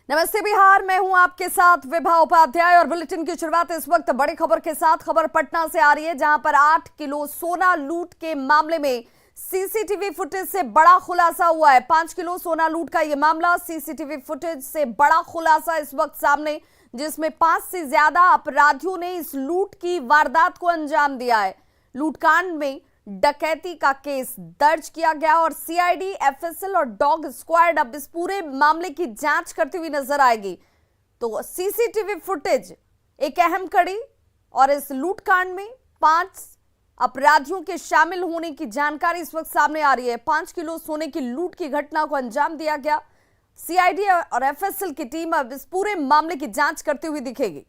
नमस्ते बिहार, मैं हूं आपके साथ विभा उपाध्याय और बुलेटिन की शुरुआत इस वक्त बड़ी खबर के साथ। खबर पटना से आ रही है, जहां पर 8 किलो सोना लूट के मामले में सीसीटीवी फुटेज से बड़ा खुलासा हुआ है। 5 किलो सोना लूट का यह मामला, सीसीटीवी फुटेज से बड़ा खुलासा इस वक्त सामने, जिसमें 5 से ज्यादा अपराधियों ने इस लूट की वारदात को अंजाम दिया है। लूटकांड में डकैती का केस दर्ज किया गया और सीआईडी, एफएसएल और डॉग स्क्वाड अब इस पूरे मामले की जांच करती हुई नजर आएगी। तो सीसीटीवी फुटेज एक अहम कड़ी और इस लूटकांड में 5 अपराधियों के शामिल होने की जानकारी इस वक्त सामने आ रही है। 5 किलो सोने की लूट की घटना को अंजाम दिया गया। सीआईडी और एफएसएल की टीम अब इस पूरे मामले की जांच करती हुई दिखेगी।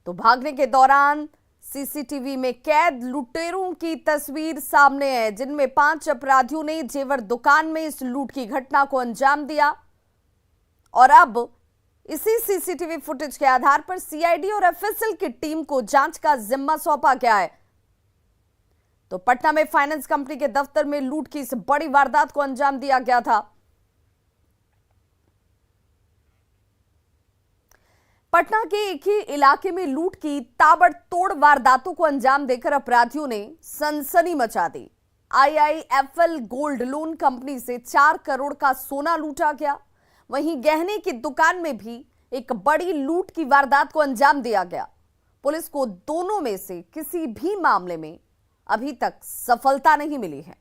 तो भागने के दौरान सीसीटीवी में कैद लुटेरों की तस्वीर सामने है, जिनमें 5 अपराधियों ने जेवर दुकान में इस लूट की घटना को अंजाम दिया और अब इसी सीसीटीवी फुटेज के आधार पर सीआईडी और एफएसएल की टीम को जांच का जिम्मा सौंपा गया है। तो पटना में फाइनेंस कंपनी के दफ्तर में लूट की इस बड़ी वारदात को अंजाम दिया गया था। पटना के एक ही इलाके में लूट की ताबड़तोड़ वारदातों को अंजाम देकर अपराधियों ने सनसनी मचा दी। आईआईएफएल गोल्ड लोन कंपनी से 4 करोड़ का सोना लूटा गया। वहीं गहने की दुकान में भी एक बड़ी लूट की वारदात को अंजाम दिया गया। पुलिस को दोनों में से किसी भी मामले में अभी तक सफलता नहीं मिली है।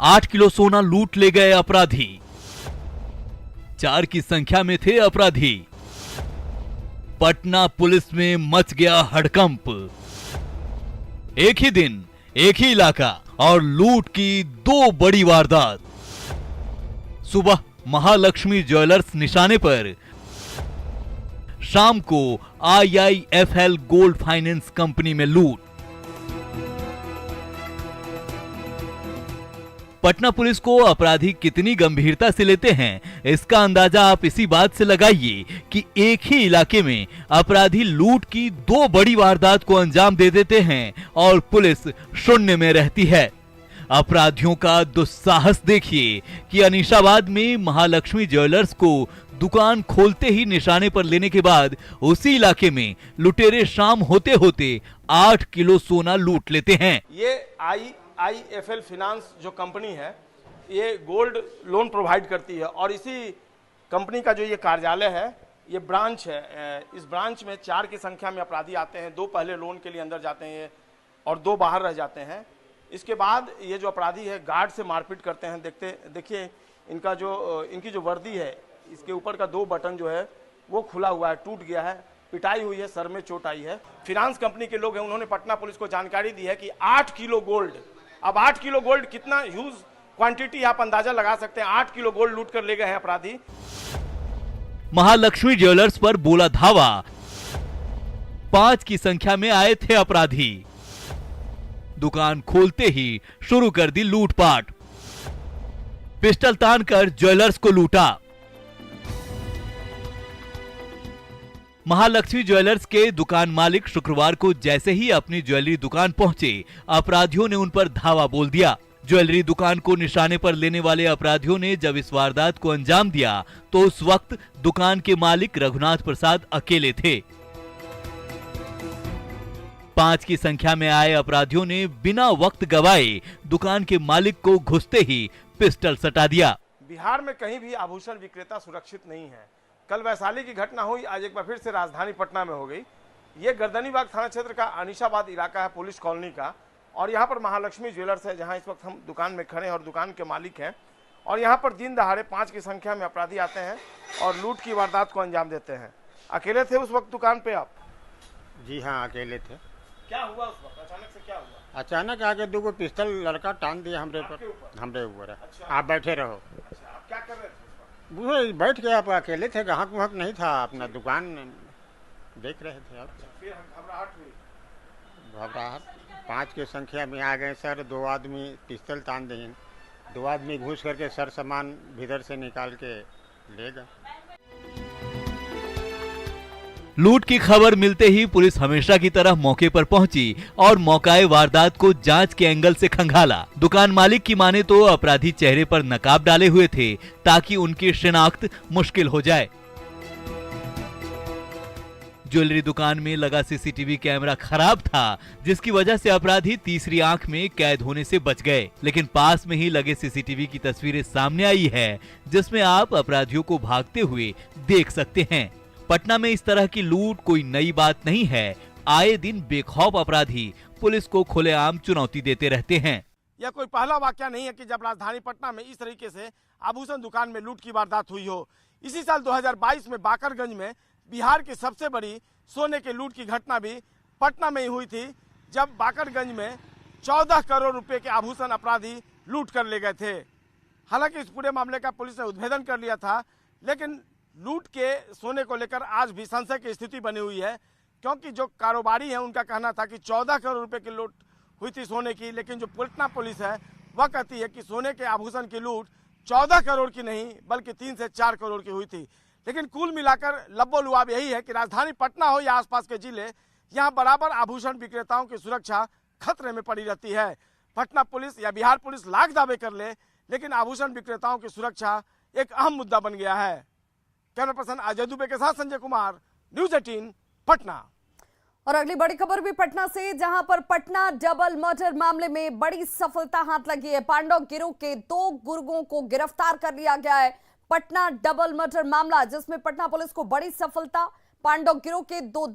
8 किलो सोना लूट ले गए अपराधी। 4 की संख्या में थे अपराधी। पटना पुलिस में मच गया हड़कंप। एक ही दिन, एक ही इलाका और लूट की 2 बड़ी वारदात। सुबह महालक्ष्मी ज्वेलर्स निशाने पर, शाम को आईआईएफएल गोल्ड फाइनेंस कंपनी में लूट। पटना पुलिस को अपराधी कितनी गंभीरता से लेते हैं, इसका अंदाजा आप इसी बात से लगाइए कि एक ही इलाके में अपराधी लूट की 2 बड़ी वारदात को अंजाम दे देते हैं और पुलिस शून्य में रहती है। अपराधियों का दुस्साहस देखिए कि अनीशाबाद में महालक्ष्मी ज्वेलर्स को दुकान खोलते ही निशाने पर लेने के बाद उसी इलाके में लुटेरे शाम होते होते 8 किलो सोना लूट लेते हैं। ये आईआईएफएल फाइनेंस जो कंपनी है, ये गोल्ड लोन प्रोवाइड करती है और इसी कंपनी का जो ये कार्यालय है, ये ब्रांच है। इस ब्रांच में 4 की संख्या में अपराधी आते हैं। 2 पहले लोन के लिए अंदर जाते हैं और 2 बाहर रह जाते हैं। इसके बाद ये जो अपराधी है गार्ड से मारपीट करते हैं। देखिए इनकी जो वर्दी है, इसके ऊपर का 2 बटन जो है वो खुला हुआ है, टूट गया है, पिटाई हुई है, सर में चोट आई है। फाइनेंस कंपनी के लोग हैं, उन्होंने पटना पुलिस को जानकारी दी है कि 8 किलो गोल्ड, अब 8 किलो गोल्ड कितना ह्यूज क्वांटिटी आप अंदाजा लगा सकते हैं। 8 किलो गोल्ड लूट कर ले गए हैं अपराधी। महालक्ष्मी ज्वेलर्स पर बोला धावा। 5 की संख्या में आए थे अपराधी। दुकान खोलते ही शुरू कर दी लूटपाट। पिस्टल तानकर ज्वेलर्स को लूटा। महालक्ष्मी ज्वेलर्स के दुकान मालिक शुक्रवार को जैसे ही अपनी ज्वेलरी दुकान पहुंचे, अपराधियों ने उन पर धावा बोल दिया। ज्वेलरी दुकान को निशाने पर लेने वाले अपराधियों ने जब इस वारदात को अंजाम दिया तो उस वक्त दुकान के मालिक रघुनाथ प्रसाद अकेले थे। 5 की संख्या में आए अपराधियों ने बिना वक्त गवाए दुकान के मालिक को घुसते ही पिस्टल सटा दिया। बिहार में कहीं भी आभूषण विक्रेता सुरक्षित नहीं है। कल वैशाली की घटना हुई, आज एक बार फिर से राजधानी पटना में हो गई। ये गर्दनीबाग थाना क्षेत्र का अनीशाबाद इलाका है, पुलिस कॉलोनी का, और यहाँ पर महालक्ष्मी ज्वेलर्स है, जहाँ इस वक्त हम दुकान में खड़े हैं और दुकान के मालिक हैं। और यहाँ पर दिन दहाड़े 5 की संख्या में अपराधी आते हैं और लूट की वारदात को अंजाम देते हैं। अकेले थे उस वक्त दुकान पे आप? जी हाँ, अकेले थे। क्या हुआ उस वक्त, अचानक से क्या हुआ? अचानक आके 2 पिस्टल लड़का टांग दिया हमरे ऊपर। अच्छा। आप बैठे रहो। अच्छा, आप क्या कर रहे थे? वो बैठ गया, आप अकेले थे, ग्राहक वहाक नहीं था, अपना दुकान देख रहे थे आप। फिर घबराहट हुई? घबराहट 5 की संख्या में आ गए सर। 2 आदमी पिस्टल तान दिए। 2 आदमी घुस करके सर सामान भीतर से निकाल के ले गए। लूट की खबर मिलते ही पुलिस हमेशा की तरह मौके पर पहुंची और मौकाए वारदात को जांच के एंगल से खंगाला। दुकान मालिक की माने तो अपराधी चेहरे पर नकाब डाले हुए थे ताकि उनकी शिनाख्त मुश्किल हो जाए। ज्वेलरी दुकान में लगा सीसीटीवी कैमरा खराब था, जिसकी वजह से अपराधी तीसरी आंख में कैद होने से बच गए। लेकिन पास में ही लगे सीसीटीवी की तस्वीरें सामने आई है, जिसमें आप अपराधियों को भागते हुए देख सकते हैं। पटना में इस तरह की लूट कोई नई बात नहीं है। आए दिन बेखौफ अपराधी पुलिस को खुलेआम चुनौती देते रहते हैं। यह कोई पहला वाकया नहीं है कि जब राजधानी पटना में इस तरीके से आभूषण दुकान में लूट की वारदात हुई हो। इसी साल 2022 में बाकरगंज में बिहार की सबसे बड़ी सोने के लूट की घटना भी पटना में ही हुई थी, जब बाकरगंज में 14 करोड़ रुपए के आभूषण अपराधी लूट कर ले गए थे। हालांकि इस पूरे मामले का पुलिस ने उद्भेदन कर लिया था, लेकिन लूट के सोने को लेकर आज भी संशय की स्थिति बनी हुई है, क्योंकि जो कारोबारी हैं उनका कहना था कि 14 करोड़ रुपए की लूट हुई थी सोने की, लेकिन जो पटना पुलिस है वह कहती है कि सोने के आभूषण की लूट 14 करोड़ की नहीं बल्कि 3 से 4 करोड़ की हुई थी। लेकिन कुल मिलाकर लब्बो लुआब यही है कि राजधानी पटना हो या आसपास के जिले, यहाँ बराबर आभूषण विक्रेताओं की सुरक्षा खतरे में पड़ी रहती है। पटना पुलिस या बिहार पुलिस लाख दावे कर ले, लेकिन आभूषण विक्रेताओं की सुरक्षा एक अहम मुद्दा बन गया है। कैमरा पर्सन अजय दुबे के साथ संजय कुमार, न्यूज़ 18 पटना। और अगली बड़ी खबर भी पटना से, जहां पर पटना डबल मर्डर मामले में बड़ी सफलता हाथ लगी है। पांडव गिरोह के 2 गुर्गों को गिरफ्तार कर लिया गया है। पटना डबल मर्डर मामला, जिसमें पटना पुलिस को बड़ी सफलता, पांडव गिरोह के 2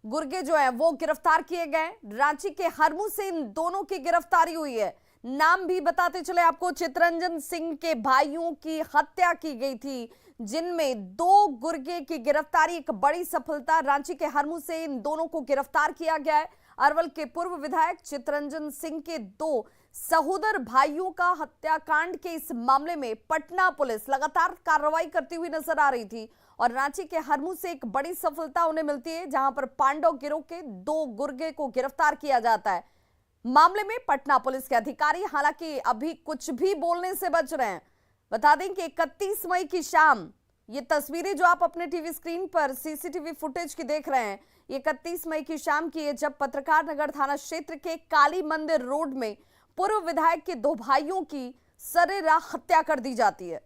गुर्गे जो हैं वो गिरफ्तार किए गए। रांची के हरमू से इन दोनों की गिरफ्तारी हुई है। नाम भी बताते चले आपको, चितरंजन सिंह के भाइयों की हत्या की गई थी, जिनमें 2 गुर्गे की गिरफ्तारी एक बड़ी सफलता। रांची के हरमू से इन दोनों को गिरफ्तार किया गया है। अरवल के पूर्व विधायक चितरंजन सिंह के 2 सहोदर भाइयों का हत्याकांड के इस मामले में पटना पुलिस लगातार कार्रवाई करती हुई नजर आ रही थी और रांची के हरमू से एक बड़ी सफलता उन्हें मिलती है, जहां पर पांडव गिरोह के 2 गुर्गे को गिरफ्तार किया जाता है। मामले में पटना पुलिस के अधिकारी हालांकि अभी कुछ भी बोलने से बच रहे हैं। बता दें कि 31 मई की शाम, ये तस्वीरें जो आप अपने टीवी स्क्रीन पर सीसीटीवी फुटेज की देख रहे हैं, ये 31 मई की शाम की है, जब पत्रकार नगर थाना क्षेत्र के काली मंदिर रोड में पूर्व विधायक के 2 भाइयों की सरेराह हत्या कर दी जाती है।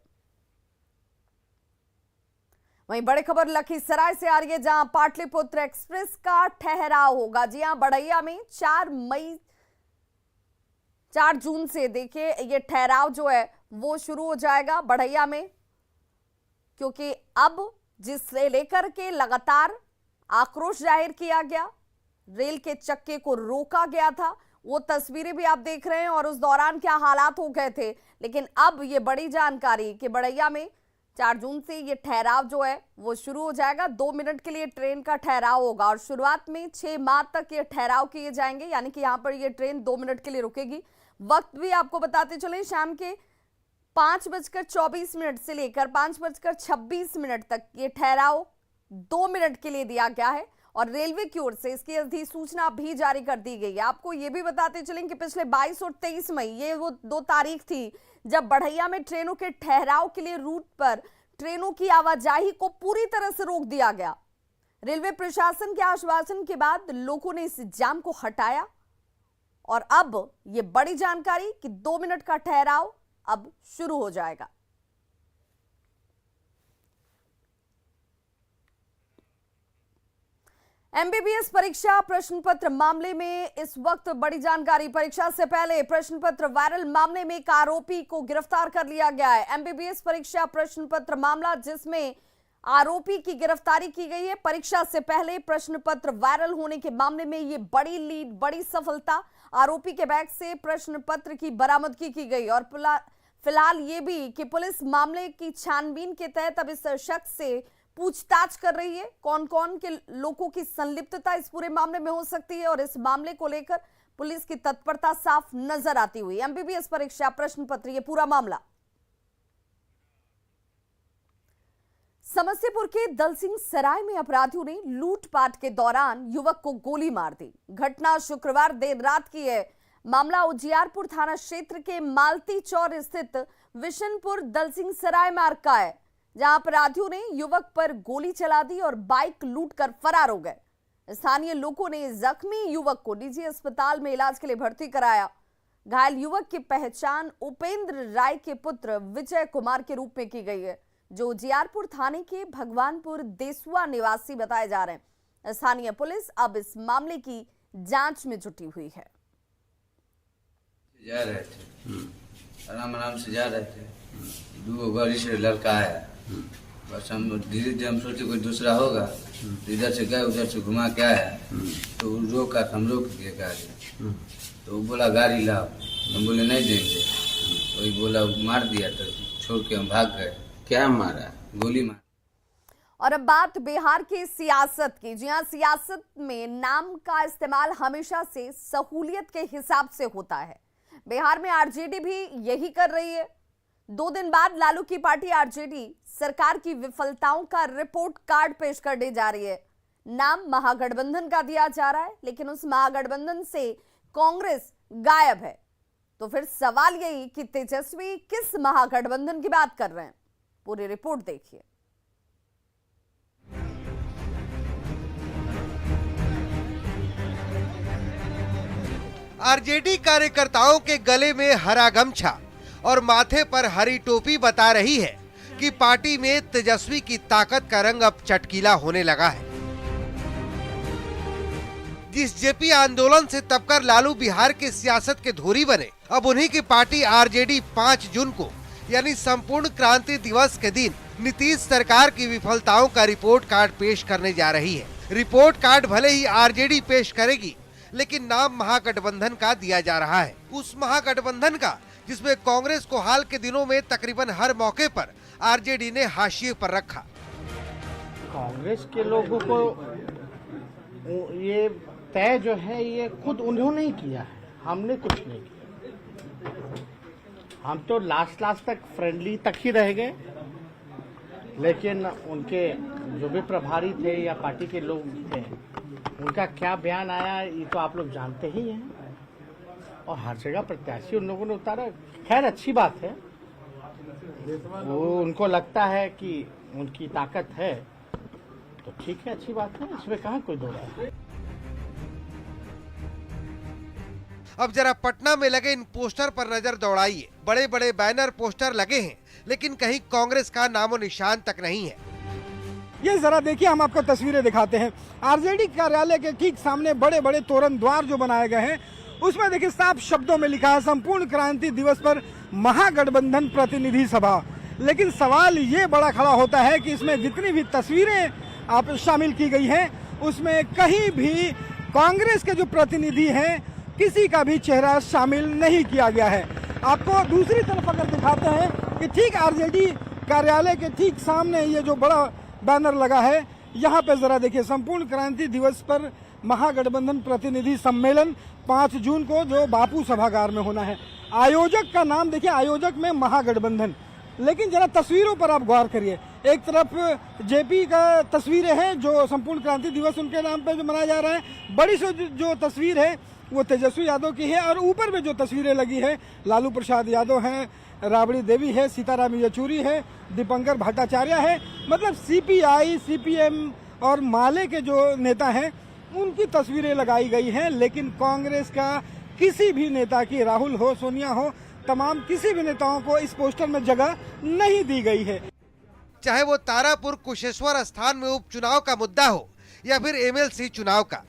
वहीं बड़ी खबर लखीसराय से आ रही है, जहां पाटलिपुत्र एक्सप्रेस का ठहराव होगा। जी हां, बढ़ैया में 4 जून से देखिए ये ठहराव जो है वो शुरू हो जाएगा बढ़ैया में, क्योंकि अब जिसे लेकर के लगातार आक्रोश जाहिर किया गया, रेल के चक्के को रोका गया था, वो तस्वीरें भी आप देख रहे हैं और उस दौरान क्या हालात हो गए थे। लेकिन अब ये बड़ी जानकारी कि बढ़ैया में 4 जून से ये ठहराव जो है वो शुरू हो जाएगा। 2 मिनट के लिए ट्रेन का ठहराव होगा और शुरुआत में 6 माह तक ये ठहराव किए जाएंगे, यानी कि यहाँ पर ये ट्रेन 2 मिनट के लिए रुकेगी। वक्त भी आपको बताते चले, शाम के 5:24 से लेकर 5:26 तक ये ठहराव 2 मिनट के लिए दिया गया है और रेलवे की ओर से इसकी अधिसूचना भी जारी कर दी गई है। आपको ये भी बताते चलें कि पिछले 22 और 23 मई, ये वो 2 तारीख थी जब बढ़ैया में ट्रेनों के ठहराव के लिए रूट पर ट्रेनों की आवाजाही को पूरी तरह से रोक दिया गया। रेलवे प्रशासन के आश्वासन के बाद लोगों ने इस जाम को हटाया और अब ये बड़ी जानकारी कि 2 मिनट का ठहराव अब शुरू हो जाएगा। एमबीबीएस परीक्षा प्रश्न पत्र मामले में इस वक्त बड़ी जानकारी। परीक्षा से पहले प्रश्न पत्र वायरल मामले में एक आरोपी को गिरफ्तार कर लिया गया है। एमबीबीएस परीक्षा प्रश्न पत्र मामला, जिसमें आरोपी की गिरफ्तारी की गई है। परीक्षा से पहले प्रश्न पत्र वायरल होने के मामले में ये बड़ी लीड, बड़ी सफलता। आरोपी के बैग से प्रश्न पत्र की बरामदगी की गई और फिलहाल ये भी कि पुलिस मामले की छानबीन के तहत अब इस शख्स से पूछताछ कर रही है। कौन कौन के लोगों की संलिप्तता इस पूरे मामले में हो सकती है और इस मामले को लेकर पुलिस की तत्परता साफ नजर आती हुई। एमबीबीएस परीक्षा प्रश्न पत्र, ये पूरा मामला समस्तीपुर के दलसिंह सराय में अपराधियों ने लूटपाट के दौरान युवक को गोली मार दी। घटना शुक्रवार देर रात की है। मामला उजियारपुर थाना क्षेत्र के मालती चौर स्थित विशनपुर दलसिंह सराय मार्ग का है, जहां अपराधियों ने युवक पर गोली चला दी और बाइक लूटकर फरार हो गए। स्थानीय लोगों ने जख्मी युवक को निजी अस्पताल में इलाज के लिए भर्ती कराया। घायल युवक की पहचान उपेंद्र राय के पुत्र विजय कुमार के रूप में की गई है, जो जियारपुर थाने के भगवानपुर देसुआ निवासी बताए जा रहे हैं। स्थानीय पुलिस अब इस मामले की जांच में जुटी हुई है। जा रहे थे, आराम से जा रहे थे, दो गाड़ी से लड़का आया, बस हम धीरे धीरे हम सोचे कोई दूसरा होगा, इधर से गए उधर से घुमा के आया, तो रोका, हम रोक दिए गाड़ी, तो वो बोला गाड़ी लाओ, हम बोले नहीं देंगे, वही बोला मार दिया, तो छोड़ के हम भाग गए। क्या मारा? गोली मार। और अब बात बिहार की सियासत की। जी हां, सियासत में नाम का इस्तेमाल हमेशा से सहूलियत के हिसाब से होता है। बिहार में आरजेडी भी यही कर रही है। 2 दिन बाद लालू की पार्टी आरजेडी सरकार की विफलताओं का रिपोर्ट कार्ड पेश करने जा रही है। नाम महागठबंधन का दिया जा रहा है, लेकिन उस महागठबंधन से कांग्रेस गायब है। तो फिर सवाल यही कि तेजस्वी किस महागठबंधन की बात कर रहे हैं? पूरी रिपोर्ट देखिए। आरजेडी कार्यकर्ताओं के गले में हरा गमछा और माथे पर हरी टोपी बता रही है कि पार्टी में तेजस्वी की ताकत का रंग अब चटकीला होने लगा है। जिस जेपी आंदोलन से तबकर लालू बिहार के सियासत के धुरी बने, अब उन्हीं की पार्टी आरजेडी 5 जून को यानी संपूर्ण क्रांति दिवस के दिन नीतीश सरकार की विफलताओं का रिपोर्ट कार्ड पेश करने जा रही है। रिपोर्ट कार्ड भले ही आरजेडी पेश करेगी, लेकिन नाम महागठबंधन का दिया जा रहा है। उस महागठबंधन का जिसमें कांग्रेस को हाल के दिनों में तकरीबन हर मौके पर आरजेडी ने हाशिए पर रखा। कांग्रेस के लोगों को ये तय जो है ये खुद उन्होंने ही किया है, हमने कुछ नहीं किया। हम तो लास्ट तक फ्रेंडली तक ही रह गए, लेकिन उनके जो भी प्रभारी थे या पार्टी के लोग थे, उनका क्या बयान आया ये तो आप लोग जानते ही हैं। और हर जगह प्रत्याशी उन लोगों ने उतारा। खैर अच्छी बात है, वो उनको लगता है कि उनकी ताकत है तो ठीक है, अच्छी बात है, इसमें कहाँ कोई दो राय है। अब जरा पटना में लगे इन पोस्टर पर नजर दौड़ाइए। बड़े बड़े बैनर पोस्टर लगे हैं, लेकिन कहीं कांग्रेस का नामो निशान तक नहीं है। ये जरा देखिए, हम आपको तस्वीरें दिखाते हैं। आरजेडी कार्यालय के ठीक सामने बड़े बड़े तोरण द्वार जो बनाए गए हैं, उसमें देखिए साफ शब्दों में लिखा है संपूर्ण क्रांति दिवस पर महागठबंधन प्रतिनिधि सभा। लेकिन सवाल ये बड़ा खड़ा होता है कि इसमें जितनी भी तस्वीरें आप शामिल की गई हैं, उसमें कहीं भी कांग्रेस के जो प्रतिनिधि हैं किसी का भी चेहरा शामिल नहीं किया गया है। आपको दूसरी तरफ अगर दिखाते हैं कि ठीक आरजेडी कार्यालय के ठीक सामने ये जो बड़ा बैनर लगा है, यहाँ पे जरा देखिए संपूर्ण क्रांति दिवस पर महागठबंधन प्रतिनिधि सम्मेलन 5 जून को जो बापू सभागार में होना है। आयोजक का नाम देखिए, आयोजक में महागठबंधन। लेकिन जरा तस्वीरों पर आप गौर करिए। एक तरफ जेपी का तस्वीरें हैं जो संपूर्ण क्रांति दिवस उनके नाम पे जो मनाया जा रहा है। बड़ी से जो तस्वीर है वो तेजस्वी यादव की है, और ऊपर में जो तस्वीरें लगी है लालू प्रसाद यादव हैं, राबड़ी देवी है, सीताराम येचुरी है, दीपंकर भट्टाचार्य है। मतलब सीपीआई, सीपीएम और माले के जो नेता हैं उनकी तस्वीरें लगाई गई हैं। लेकिन कांग्रेस का किसी भी नेता की, राहुल हो, सोनिया हो, तमाम किसी भी नेताओं को इस पोस्टर में जगह नहीं दी गई है। चाहे वो तारापुर कुशेश्वर स्थान में उपचुनाव का मुद्दा हो या फिर एमएलसी चुनाव का,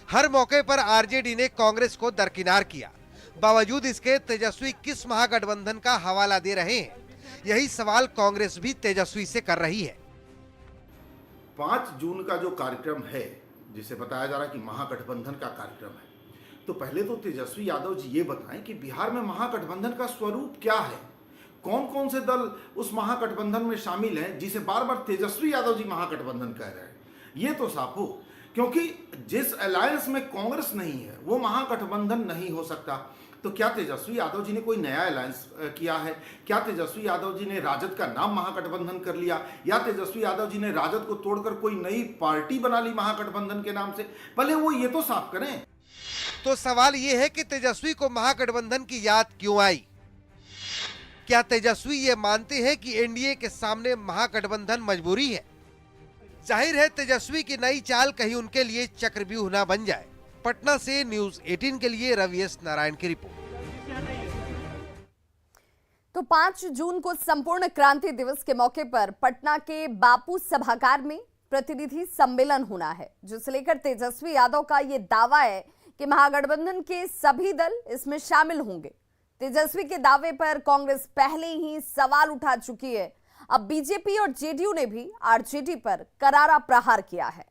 हर मौके पर आरजेडी ने कांग्रेस को दरकिनार किया। बावजूद इसके तेजस्वी किस महागठबंधन का हवाला दे रहे हैं, यही सवाल कांग्रेस भी तेजस्वी से कर रही है। 5 जून का जो कार्यक्रम है, जिसे बताया जा रहा है कि महागठबंधन का कार्यक्रम है, तो पहले तो तेजस्वी यादव जी ये बताएं कि बिहार में महागठबंधन का स्वरूप क्या है, कौन कौन से दल उस महागठबंधन में शामिल हैं जिसे बार बार तेजस्वी यादव जी महागठबंधन कह रहे हैं। ये तो साफ हो, क्योंकि जिस अलायंस में कांग्रेस नहीं है वो महागठबंधन नहीं हो सकता। तो क्या तेजस्वी यादव जी ने कोई नया अलायंस किया है? क्या तेजस्वी यादव जी ने राजद का नाम महागठबंधन कर लिया, या तेजस्वी यादव जी ने राजद को तोड़कर कोई नई पार्टी बना ली महागठबंधन के नाम से? पहले वो ये तो साफ करें। तो सवाल ये है कि तेजस्वी को महागठबंधन की याद क्यों आई? क्या तेजस्वी ये मानते हैं कि एनडीए के सामने महागठबंधन मजबूरी है? जाहिर है तेजस्वी की नई चाल कहीं उनके लिए चक्रव्यूह न बन जाए। पटना से न्यूज 18 के लिए रवि एस नारायण की रिपोर्ट। तो 5 जून को संपूर्ण क्रांति दिवस के मौके पर पटना के बापू सभागार में प्रतिनिधि सम्मेलन होना है, जिसे लेकर तेजस्वी यादव का ये दावा है कि महागठबंधन के सभी दल इसमें शामिल होंगे। तेजस्वी के दावे पर कांग्रेस पहले ही सवाल उठा चुकी है। अब बीजेपी और जेडीयू ने भी आरजेडी पर करारा प्रहार किया है।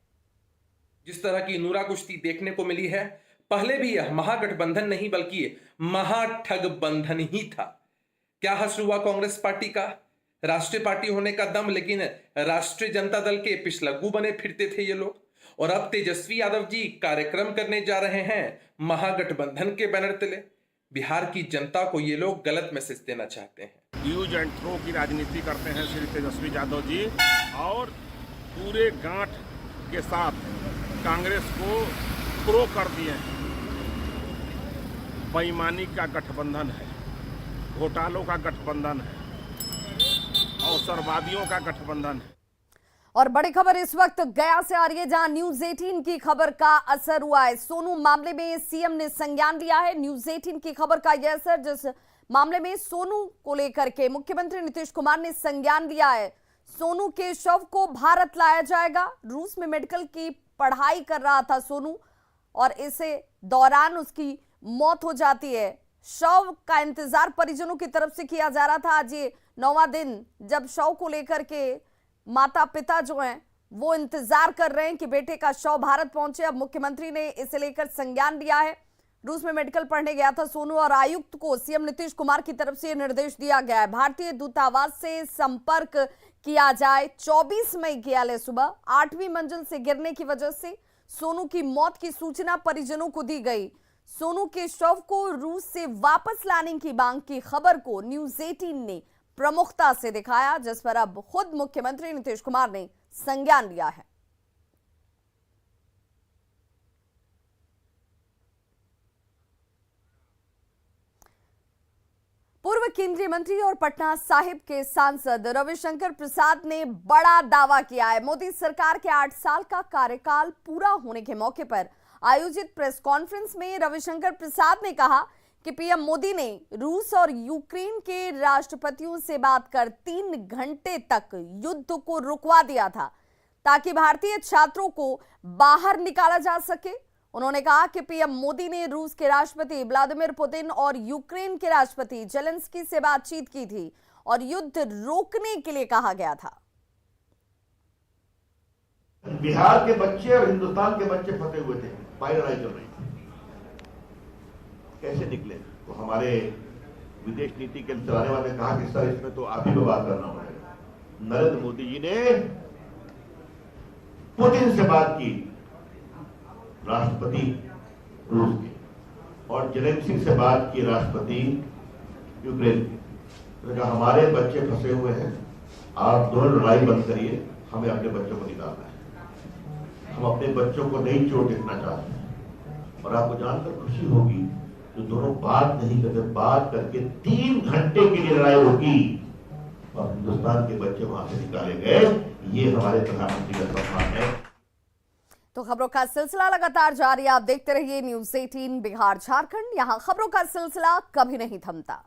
जिस तरह की नूरा कुश्ती देखने को मिली है, पहले भी यह महागठबंधन नहीं बल्कि महाठग बंधन ही था। क्या हश्र हुआ कांग्रेस पार्टी का? राष्ट्रीय पार्टी होने का दम, लेकिन राष्ट्रीय जनता दल के पिछलग्गू बने फिरते थे ये लोग। और अब तेजस्वी यादव जी कार्यक्रम करने जा रहे हैं महागठबंधन के बैनर तले। बिहार की जनता को ये लोग गलत मैसेज देना चाहते हैं। यूज एंड थ्रो की राजनीति करते हैं श्री तेजस्वी यादव जी, और पूरे गांठ के साथ कांग्रेस को प्रो कर दिए हैं। बेईमानी का गठबंधन है, घोटालों का गठबंधन है, अवसरवादियों का गठबंधन है। और बड़ी खबर इस वक्त गया से आ रही है, जहां न्यूज 18 की खबर का असर हुआ है। सोनू मामले में सीएम ने संज्ञान लिया है। न्यूज 18 की खबर का यह असर, जिस मामले में सोनू को लेकर के मुख्यमंत्री नीतीश कुमार ने संज्ञान लिया है। सोनू के शव को भारत लाया जाएगा। रूस में मेडिकल की पढ़ाई कर रहा था सोनू, और इसे दौरान उसकी मौत हो जाती है। शव का इंतजार परिजनों की तरफ से किया जा रहा था। आज ये 9वां दिन जब शव को लेकर के माता पिता जो हैं वो इंतजार कर रहे हैं कि बेटे का शव भारत पहुंचे। अब मुख्यमंत्री ने इसे लेकर संज्ञान लिया है। रूस में मेडिकल पढ़ने गया था सोनू, और आयुक्त को सीएम नीतीश कुमार की तरफ से निर्देश दिया गया है भारतीय दूतावास से संपर्क किया जाए। 24 मई की आले सुबह 8वीं मंजिल से गिरने की वजह से सोनू की मौत की सूचना परिजनों को दी गई। सोनू के शव को रूस से वापस लाने की मांग की खबर को न्यूज 18 ने प्रमुखता से दिखाया, जिस पर अब खुद मुख्यमंत्री नीतीश कुमार ने संज्ञान लिया है। पूर्व केंद्रीय मंत्री और पटना साहिब के सांसद रविशंकर प्रसाद ने बड़ा दावा किया है। मोदी सरकार के 8 साल का कार्यकाल पूरा होने के मौके पर आयोजित प्रेस कॉन्फ्रेंस में रविशंकर प्रसाद ने कहा कि पीएम मोदी ने रूस और यूक्रेन के राष्ट्रपतियों से बात कर 3 घंटे तक युद्ध को रुकवा दिया था, ताकि भारतीय छात्रों को बाहर निकाला जा सके। उन्होंने कहा कि पीएम मोदी ने रूस के राष्ट्रपति व्लादिमीर पुतिन और यूक्रेन के राष्ट्रपति जेलेंस्की से बातचीत की थी और युद्ध रोकने के लिए कहा गया था। बिहार के बच्चे और हिंदुस्तान के बच्चे फंसे हुए थे, फाइल लड़ाई चल रही थी, कैसे निकले? तो हमारे विदेश नीति के चलाने वाले ने कहा कि सर इसमें तो आप ही को बात करना पड़ेगा। नरेंद्र मोदी जी ने पुतिन से बात की, राष्ट्रपति रूस के, और जेलेंस्की से बात की, राष्ट्रपति यूक्रेन के। तो हमारे बच्चे फंसे हुए हैं, आप दोनों लड़ाई बंद करिए, हमें अपने बच्चों को निकालना है। हम अपने बच्चों को नहीं चोट देखना चाहते हैं। और आपको जानकर खुशी होगी, जो दोनों बात नहीं करते, बात करके 3 घंटे के लिए लड़ाई होगी और हिंदुस्तान के बच्चे वहां से निकाले गए। ये हमारे प्रधानमंत्री का सम्मान है। तो खबरों का सिलसिला लगातार जारी है। आप देखते रहिए न्यूज 18 बिहार झारखंड। यहाँ खबरों का सिलसिला कभी नहीं थमता।